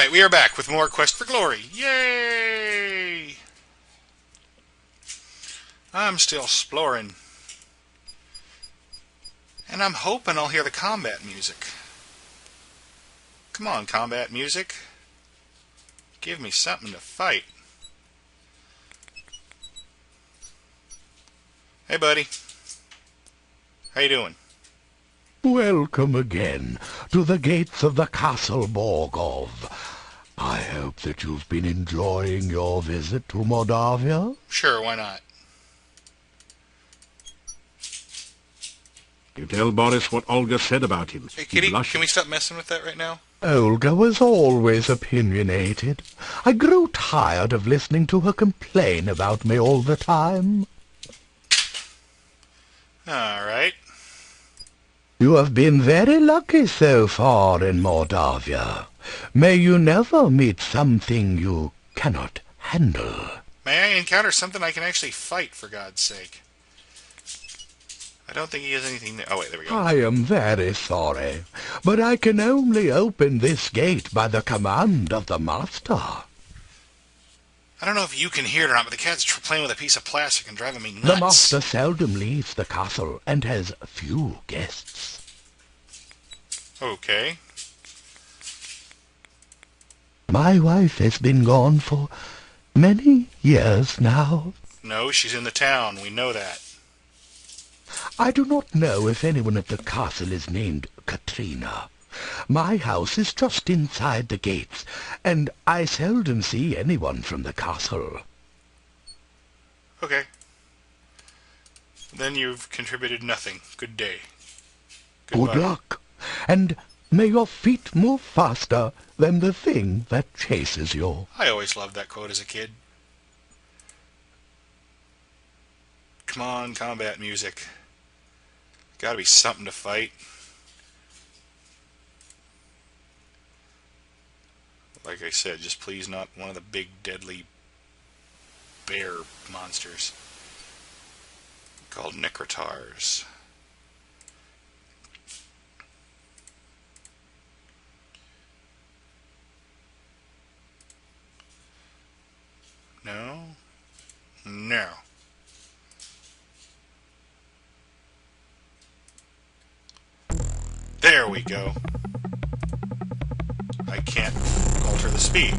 Alright, we are back with more Quest for Glory. Yay! I'm still exploring. And I'm hoping I'll hear the combat music. Come on, combat music. Give me something to fight. Hey, buddy. How you doing? Welcome again to the gates of the Castle Borgov. I hope that you've been enjoying your visit to Moldavia. Sure, why not? You tell Boris what Olga said about him. Hey, Kitty, can we stop messing with that right now? Olga was always opinionated. I grew tired of listening to her complain about me all the time. Alright. You have been very lucky so far in Moldavia. May you never meet something you cannot handle. May I encounter something I can actually fight, for God's sake? I don't think he has anything there. Oh, wait, there we go. I am very sorry, but I can only open this gate by the command of the master. I don't know if you can hear it or not, but the cat's playing with a piece of plastic and driving me nuts. The master seldom leaves the castle and has few guests. Okay. My wife has been gone for many years now. No, she's in the town. We know that. I do not know if anyone at the castle is named Katrina. My house is just inside the gates, and I seldom see anyone from the castle. Okay. Then you've contributed nothing. Good day. Good Goodbye. luck, and may your feet move faster than the thing that chases you. I always loved that quote as a kid. Come on, combat music. Gotta be something to fight. Like I said, just please not one of the big deadly bear monsters called Necrotars. No? No. There we go. I can't alter the speed.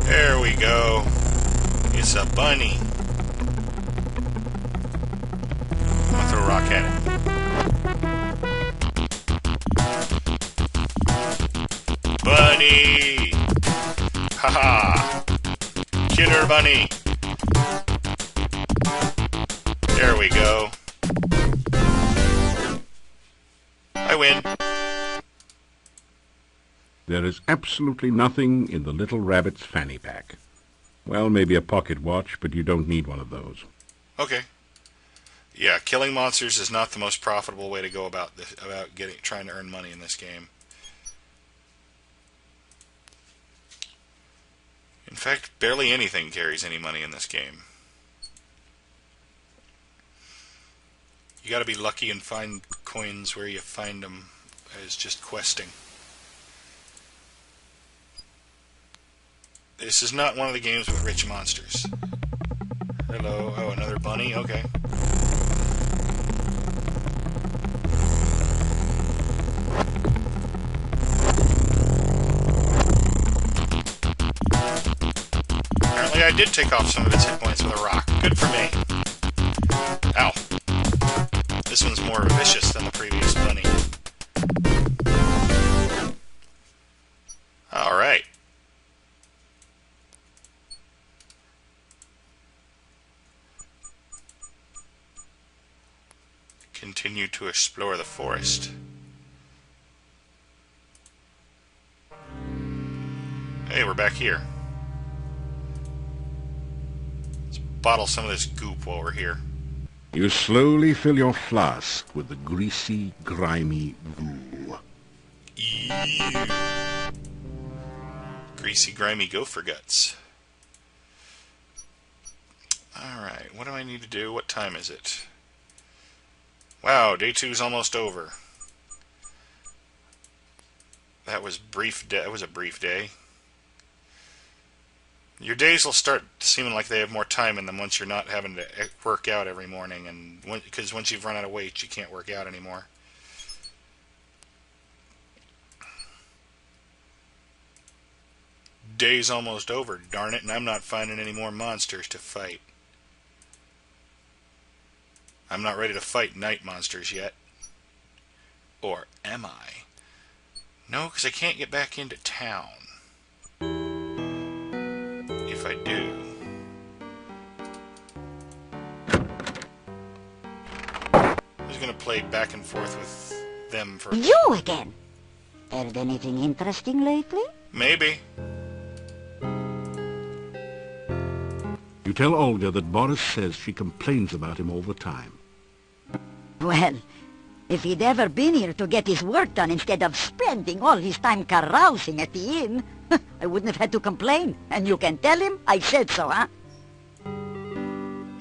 There we go. It's a bunny. I'm gonna throw a rock at it. Bunny! Haha! Killer bunny! There we go. I win. There is absolutely nothing in the little rabbit's fanny pack. Well, maybe a pocket watch, but you don't need one of those. Okay. Yeah, killing monsters is not the most profitable way to go about this, trying to earn money in this game. In fact, barely anything carries any money in this game. You gotta be lucky and find coins where you find them as just questing. This is not one of the games with rich monsters. Hello. Oh, another bunny? Okay. Apparently I did take off some of its hit points with a rock. Good for me. Ow. This one's more vicious than the previous bunny. Alright. Continue to explore the forest. Hey, we're back here. Let's bottle some of this goop while we're here. You slowly fill your flask with the greasy, grimy goo. Ew. Greasy, grimy gopher guts. Alright, what do I need to do? What time is it? Wow, day 2's almost over. That was brief. That was a brief day. Your days will start seeming like they have more time in them once you're not having to work out every morning, and because once you've run out of weight, you can't work out anymore. Day's almost over, darn it, and I'm not finding any more monsters to fight. I'm not ready to fight night monsters yet. Or am I? No, because I can't get back into town. If I do... I was going to play back and forth with them for... You again? Heard anything interesting lately? Maybe. You tell Olga that Boris says she complains about him all the time. Well, if he'd ever been here to get his work done instead of spending all his time carousing at the inn, I wouldn't have had to complain. And you can tell him I said so, huh?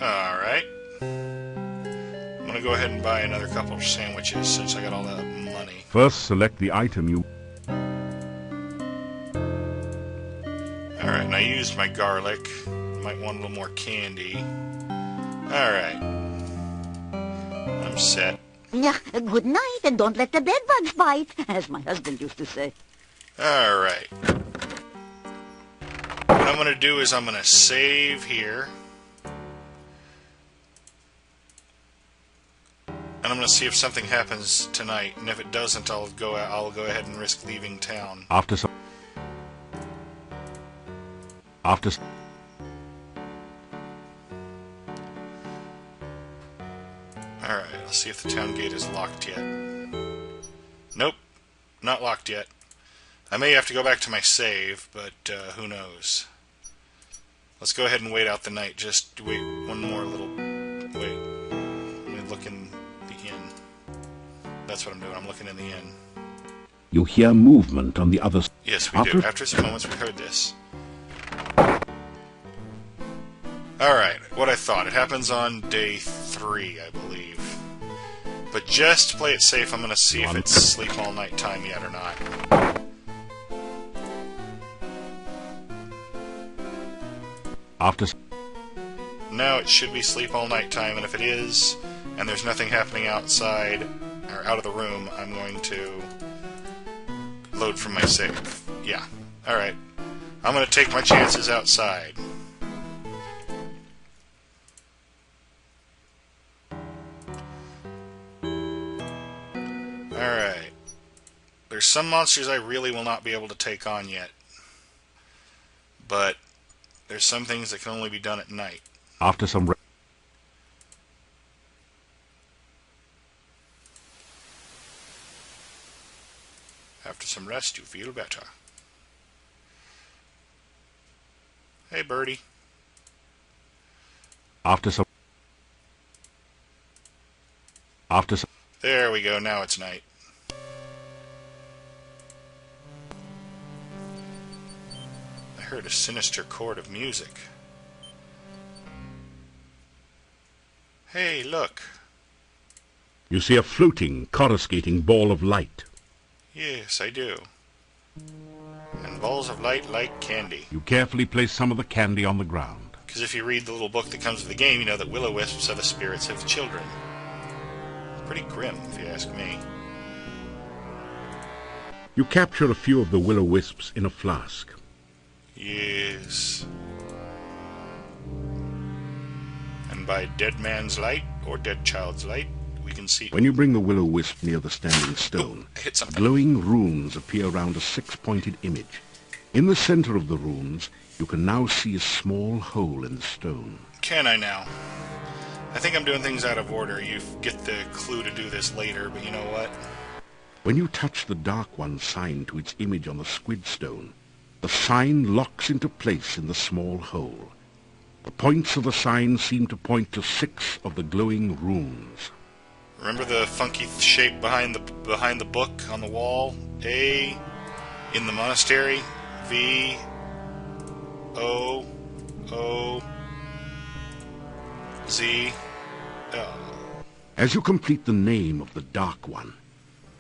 Alright. I'm going to go ahead and buy another couple of sandwiches since I got all that money. First, select the item you... Alright, and I used my garlic. Might want a little more candy. Alright. I'm set. Yeah, good night, and don't let the bedbugs bite, as my husband used to say. Alright. What I'm going to do is I'm going to save here. And I'm going to see if something happens tonight, and if it doesn't, I'll go ahead and risk leaving town. After Alright, I'll see if the town gate is locked yet. Nope, not locked yet. I may have to go back to my save, but who knows. Let's go ahead and wait out the night. Just wait one more little... Wait. Let me look in the inn. That's what I'm doing. I'm looking in the inn. you hear movement on the other side. Yes, we do. After some moments, we heard this. Alright, what I thought. It happens on day 3, I believe. But just to play it safe, I'm going to see if it's sleep all night time yet or not. No, it should be sleep all night time, and if it is, and there's nothing happening outside, or out of the room, I'm going to load from my save. Yeah. Alright. I'm going to take my chances outside. Alright. There's some monsters I really will not be able to take on yet. But there's some things that can only be done at night. After some rest, you feel better. Hey, birdie. There we go, now it's night. I heard a sinister chord of music. Hey, look. you see a floating, coruscating ball of light. Yes, I do. And balls of light like candy. You carefully place some of the candy on the ground. Because if you read the little book that comes with the game, you know that will-o-wisps are the spirits of children. Pretty grim, if you ask me. You capture a few of the will-o-wisps in a flask. Yes. And by dead man's light, or dead child's light, we can see... When you bring the willow-wisp near the standing stone, I hit something. glowing runes appear around a 6-pointed image. In the center of the runes, you can now see a small hole in the stone. Can I now? I think I'm doing things out of order. You get the clue to do this later, but you know what? When you touch the Dark One sign to its image on the squid stone, the sign locks into place in the small hole. The points of the sign seem to point to 6 of the glowing runes. Remember the funky shape behind the book on the wall? A in the monastery. V O O Z. As you complete the name of the Dark One,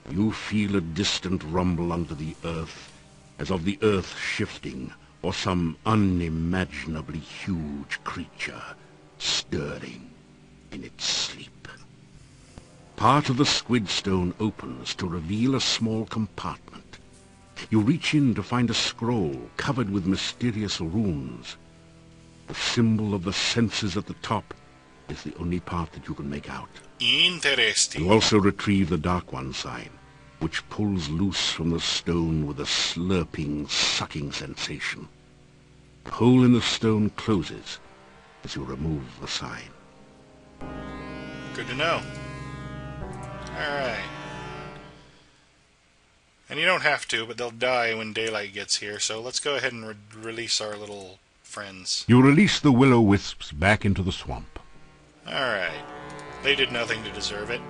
You feel a distant rumble under the earth, as of the earth shifting, or some unimaginably huge creature stirring in its sleep. Part of the squid stone opens to reveal a small compartment. You reach in to find a scroll covered with mysterious runes. The symbol of the senses at the top is the only part that you can make out. Interesting. You also retrieve the Dark One sign, which pulls loose from the stone with a slurping, sucking sensation. The hole in the stone closes as you remove the sign. Good to know. Alright. And you don't have to, but they'll die when daylight gets here, so let's go ahead and release our little friends. You release the will-o'-wisps back into the swamp. Alright. They did nothing to deserve it.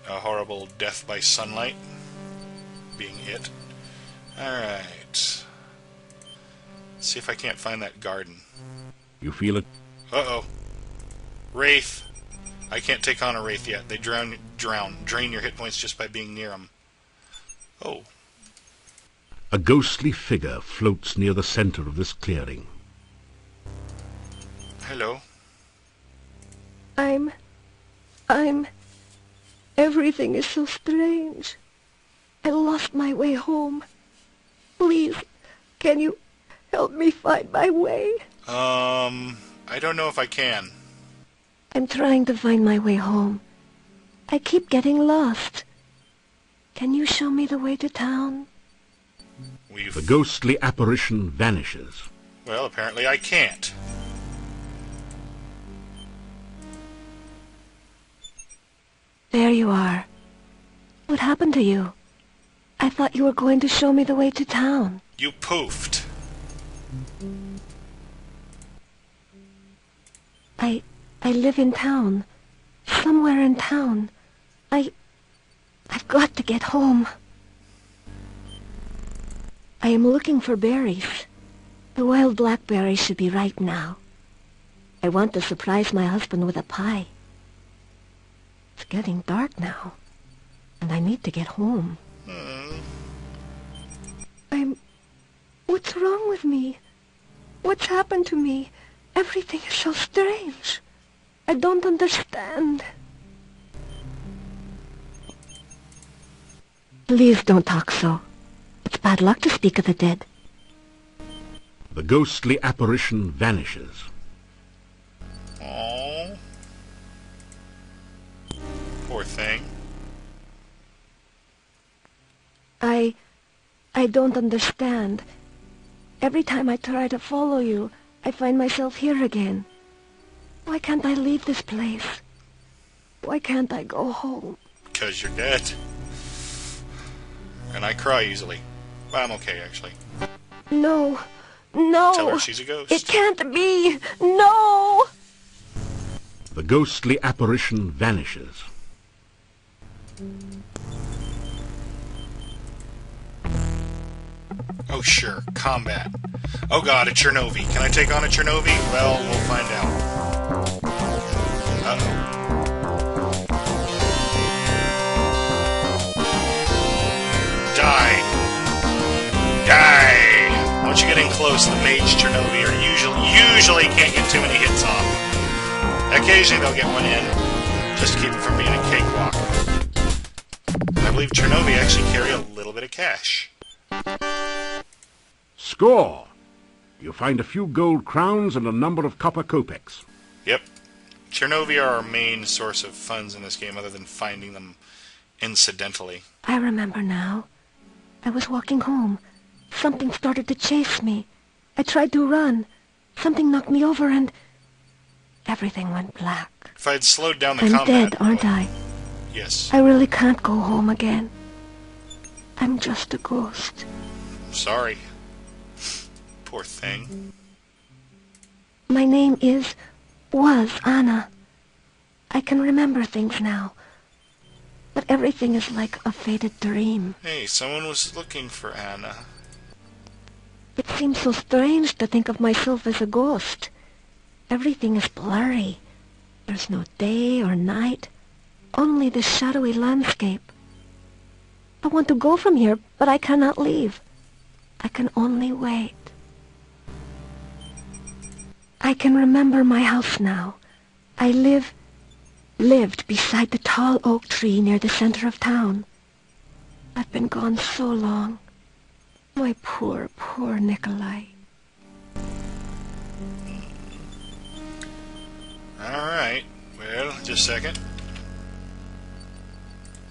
A horrible death by sunlight being it. Alright. Let's see if I can't find that garden. You feel it? Uh-oh. Wraith. I can't take on a Wraith yet. They drain your hit points just by being near them. Oh. A ghostly figure floats near the center of this clearing. Hello. Everything is so strange. I lost my way home. Please, can you help me find my way? I don't know if I can. I'm trying to find my way home. I keep getting lost. Can you show me the way to town? The ghostly apparition vanishes. Well, apparently I can't. There you are. What happened to you? I thought you were going to show me the way to town. You poofed. I live in town. Somewhere in town. I've got to get home. I am looking for berries. The wild blackberries should be ripe now. I want to surprise my husband with a pie. It's getting dark now, and I need to get home. What's wrong with me? What's happened to me? Everything is so strange. I don't understand. Please don't talk so. It's bad luck to speak of the dead. The ghostly apparition vanishes. Aww. Poor thing. I don't understand. Every time I try to follow you, I find myself here again. Why can't I leave this place? Why can't I go home? 'Cause you're dead. And I cry easily. But I'm okay, actually. No. Tell her she's a ghost. It can't be. No! The ghostly apparition vanishes. Oh, sure. Combat. Oh god, a Chernovi. Can I take on a Chernovi? Well, we'll find out. Uh-oh. Die! Die! Once you get in close, the mage Chernovi are usually can't get too many hits off. Occasionally they'll get one in, just to keep it from being a cakewalk. I believe Chernovi actually carry a little bit of cash. Score! You find a few gold crowns and a number of copper kopecks. Yep. Chernovi are our main source of funds in this game, other than finding them incidentally. I remember now. I was walking home. Something started to chase me. I tried to run. Something knocked me over and everything went black. If I'd slowed down the I'm combat... dead, aren't I? Yes. I really can't go home again. I'm just a ghost. Sorry. Poor thing. My name was Anna. I can remember things now. But everything is like a faded dream. Hey, someone was looking for Anna. It seems so strange to think of myself as a ghost. Everything is blurry. There's no day or night, only the shadowy landscape. I want to go from here, but I cannot leave. I can only wait. I can remember my house now. I lived beside the tall oak tree near the center of town. I've been gone so long. My poor, poor Nikolai. Alright, well, just a second.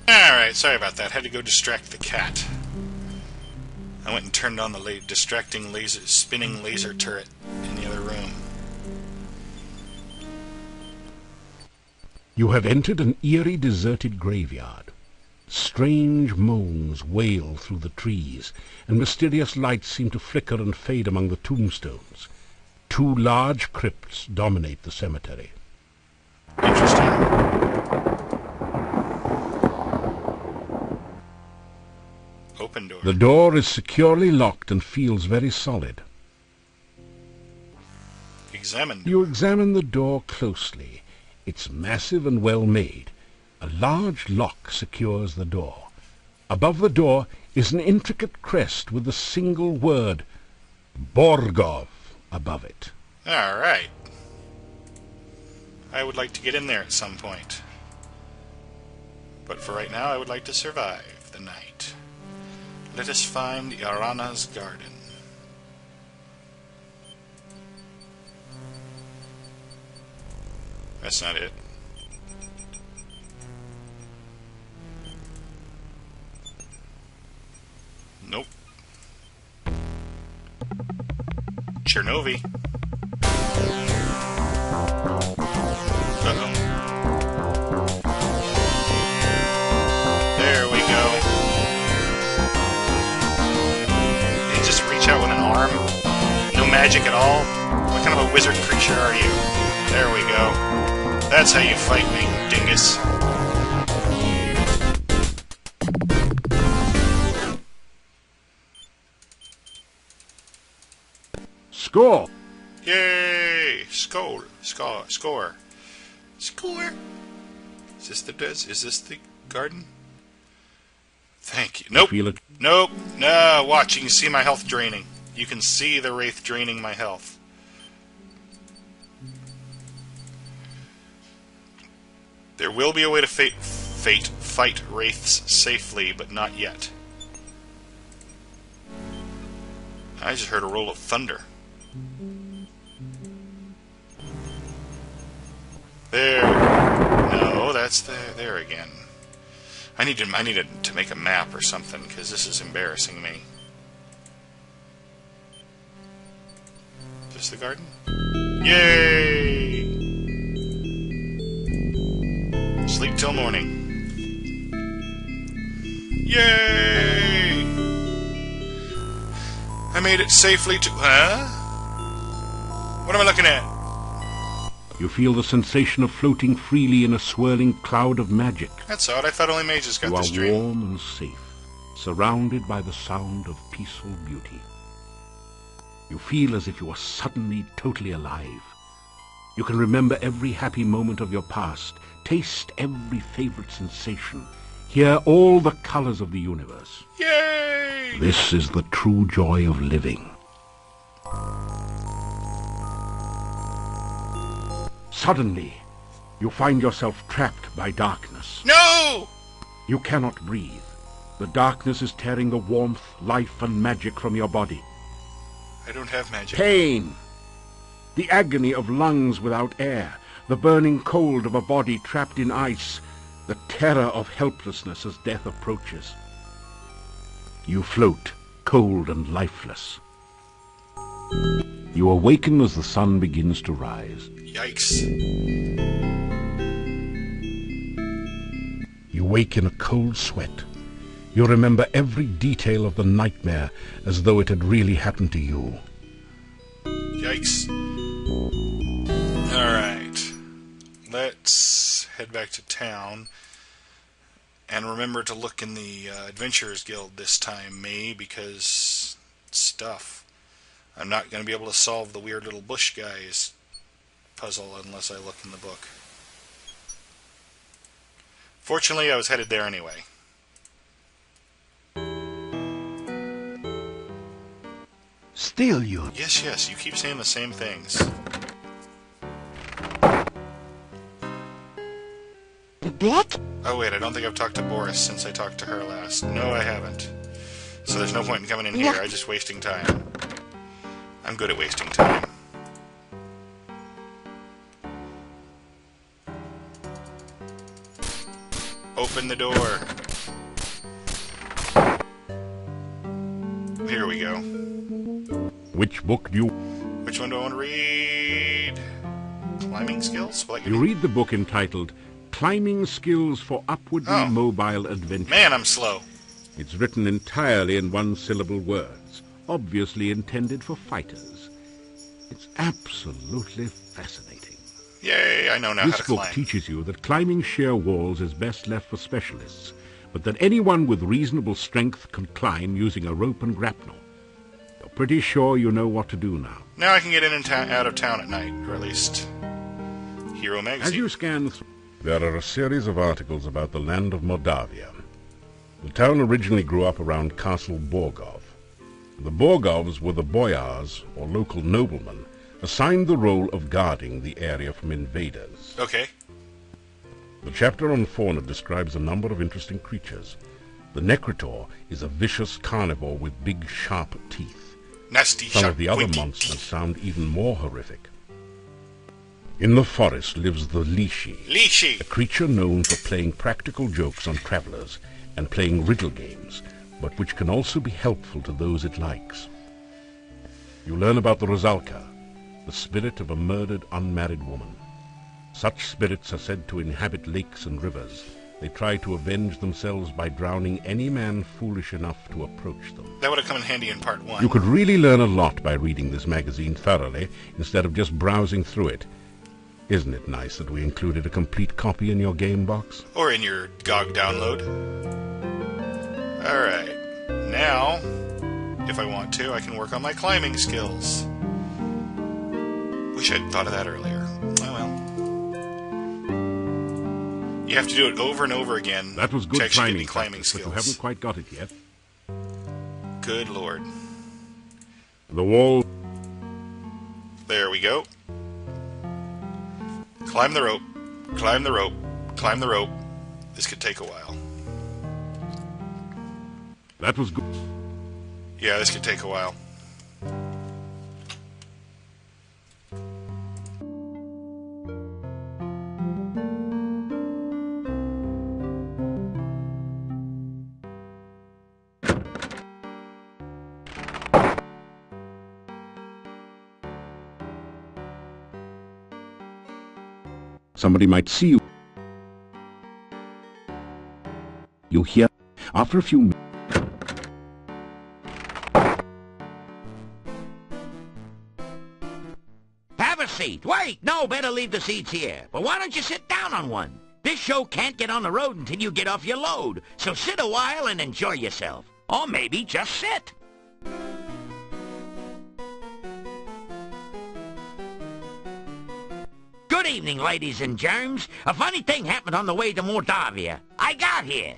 Alright, sorry about that. Had to go distract the cat. I went and turned on the spinning laser turret in the other room. You have entered an eerie, deserted graveyard. Strange moans wail through the trees, and mysterious lights seem to flicker and fade among the tombstones. 2 large crypts dominate the cemetery. Interesting. Open door. The door is securely locked and feels very solid. Examine. You examine the door closely. It's massive and well made. A large lock secures the door. Above the door is an intricate crest with the single word Borgov above it. Alright. I would like to get in there at some point. But for right now, I would like to survive the night. Let us find Yarana's garden. That's not it. Nope. Chernovi. Uh-oh. There we go. Did he just reach out with an arm? No magic at all? What kind of a wizard creature are you? There we go. That's how you fight me, dingus. Score! Yay! Score! Score! Score! Score! Is this the garden? Thank you. Nope. Feel it. Nope. No. Watch. You can see my health draining. You can see the wraith draining my health. There will be a way to fight wraiths safely, but not yet. I just heard a roll of thunder. There. No, that's there again. I needed to make a map or something, because this is embarrassing me. Is this the garden? Yay! Sleep till morning. Yay! I made it safely to... Huh? What am I looking at? You feel the sensation of floating freely in a swirling cloud of magic. That's odd. I thought only mages got this You dream. are warm and safe, surrounded by the sound of peaceful beauty. You feel as if you are suddenly totally alive. You can remember every happy moment of your past, taste every favorite sensation, hear all the colors of the universe. Yay! This is the true joy of living. Suddenly, you find yourself trapped by darkness. No! You cannot breathe. The darkness is tearing the warmth, life, and magic from your body. I don't have magic. Pain! The agony of lungs without air, the burning cold of a body trapped in ice, the terror of helplessness as death approaches. You float, cold and lifeless. You awaken as the sun begins to rise. Yikes. You wake in a cold sweat. You remember every detail of the nightmare as though it had really happened to you. Yikes. Alright. Let's head back to town. And remember to look in the Adventurers Guild this time, May, because stuff. I'm not going to be able to solve the weird little bush guy's puzzle unless I look in the book. Fortunately, I was headed there anyway. Still you... Yes, you keep saying the same things. Beck? Oh wait, I don't think I've talked to Boris since I talked to her last. No, I haven't. So there's no point in coming in here. I'm just wasting time. I'm good at wasting time. Open the door. Here we go. Which book do you... Which one do I want to read? Climbing skills? You read the book entitled Climbing Skills for Upwardly Mobile Adventure. Man, I'm slow. It's written entirely in one-syllable words, obviously intended for fighters. It's absolutely fascinating. Yay, I know now how to This book climb. teaches you that climbing sheer walls is best left for specialists, but that anyone with reasonable strength can climb using a rope and grapnel. You're pretty sure you know what to do now. Now I can get in and out of town at night, or at least Hero Magazine. As you scan through, there are a series of articles about the land of Moldavia. The town originally grew up around Castle Borgov. The Borgovs were the boyars, or local noblemen, assigned the role of guarding the area from invaders. Okay. The chapter on fauna describes a number of interesting creatures. The Necrotor is a vicious carnivore with big, sharp teeth. Nasty, Some sharp, of the other pointy monsters teeth. sound even more horrific. In the forest lives the Lishi, Lishi! a creature known for playing practical jokes on travelers and playing riddle games, but which can also be helpful to those it likes. You learn about the Rosalka, the spirit of a murdered unmarried woman. Such spirits are said to inhabit lakes and rivers. They try to avenge themselves by drowning any man foolish enough to approach them. That would have come in handy in part 1. You could really learn a lot by reading this magazine thoroughly instead of just browsing through it. Isn't it nice that we included a complete copy in your game box? Or in your GOG download. Alright. Now, if I want to, I can work on my climbing skills. Wish I'd thought of that earlier. Oh well. You have to do it over and over again. That was to good actually get climbing the climbing practice, but you haven't skills. quite got it yet. Good lord. The wall... There we go. Climb the rope. Climb the rope. Climb the rope. This could take a while. That was good. Yeah, this could take a while. Somebody might see you. You hear? After a few minutes... Have a seat. Wait, no, better leave the seats here. But why don't you sit down on one? This show can't get on the road until you get off your load. So sit a while and enjoy yourself. Or maybe just sit. Good evening, ladies and germs. A funny thing happened on the way to Moldavia. I got here.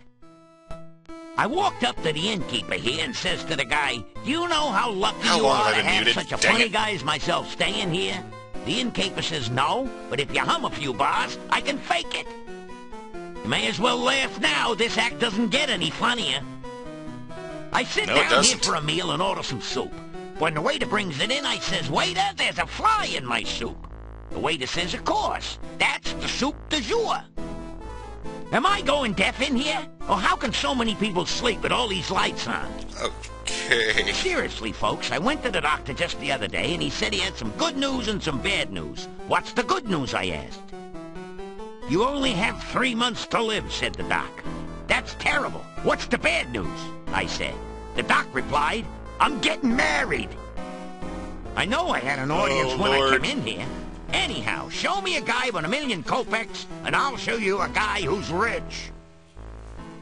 I walked up to the innkeeper here and says to the guy, "Do you know how lucky How you long are have I to been have muted? such a Dang funny it. guy as myself staying here?" The innkeeper says, "No, but if you hum a few bars, I can fake it." You may as well laugh now. This act doesn't get any funnier. I sit No, it down here doesn't. for a meal and order some soup. When the waiter brings it in, I says, "Waiter, there's a fly in my soup." The waiter says, "Of course, that's the soup du jour." Am I going deaf in here? Or how can so many people sleep with all these lights on? Okay. Seriously, folks, I went to the doctor just the other day, and he said he had some good news and some bad news. What's the good news, I asked. "You only have 3 months to live," said the doc. "That's terrible. What's the bad news?" I said. The doc replied, "I'm getting married." I know I had an audience Oh, when I Lord. came in here. Anyhow, show me a guy with 1,000,000 kopecks, and I'll show you a guy who's rich.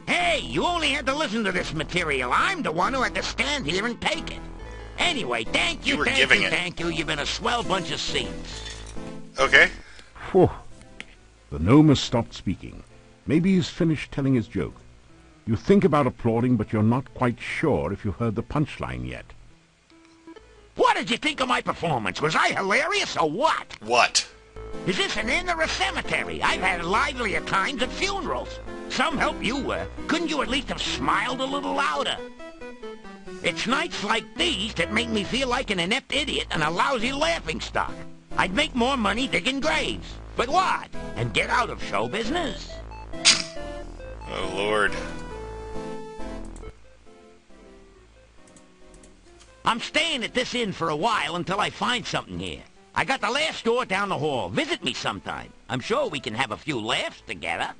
Hey, you only had to listen to this material. I'm the one who had to stand here and take it. Anyway, thank you, You were thank giving you, it. thank you. You've been a swell bunch of seeds. Okay. Phew. The gnome has stopped speaking. Maybe he's finished telling his joke. You think about applauding, but you're not quite sure if you've heard the punchline yet. What did you think of my performance? Was I hilarious or what? What? Is this an inn or a cemetery? I've had livelier times at funerals. Some help you were. Couldn't you at least have smiled a little louder? It's nights like these that make me feel like an inept idiot and a lousy laughingstock. I'd make more money digging graves. But what? And get out of show business? Oh, Lord. I'm staying at this inn for a while until I find something here. I got the last store down the hall. Visit me sometime. I'm sure we can have a few laughs together.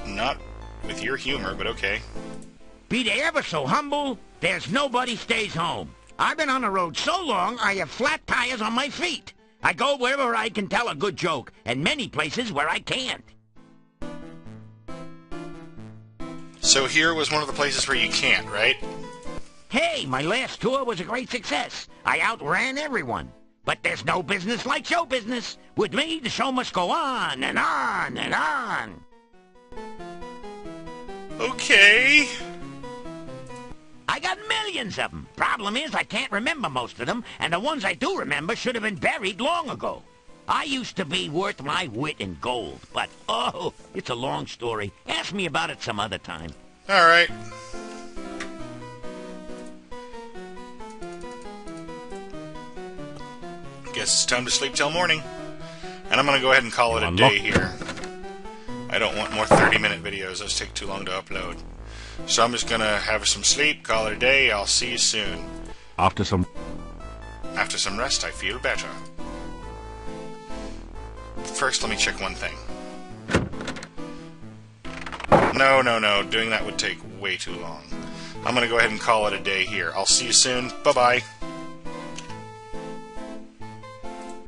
Not with your humor, but okay. Be they ever so humble, there's nobody stays home. I've been on the road so long, I have flat tires on my feet. I go wherever I can tell a good joke, and many places where I can't. So here was one of the places where you can't, right? Hey, my last tour was a great success. I outran everyone. But there's no business like show business. With me, the show must go on and on and on. Okay. I got millions of them. Problem is, I can't remember most of them, and the ones I do remember should have been buried long ago. I used to be worth my wit in gold, but, oh, it's a long story. Ask me about it some other time. All right. Guess it's time to sleep till morning. And I'm going to go ahead and call it a day here. I don't want more 30-minute videos. Those take too long to upload. So I'm just going to have some sleep, call it a day. I'll see you soon. After some rest, I feel better. First, let me check one thing. No. Doing that would take way too long. I'm going to go ahead and call it a day here. I'll see you soon. Bye-bye.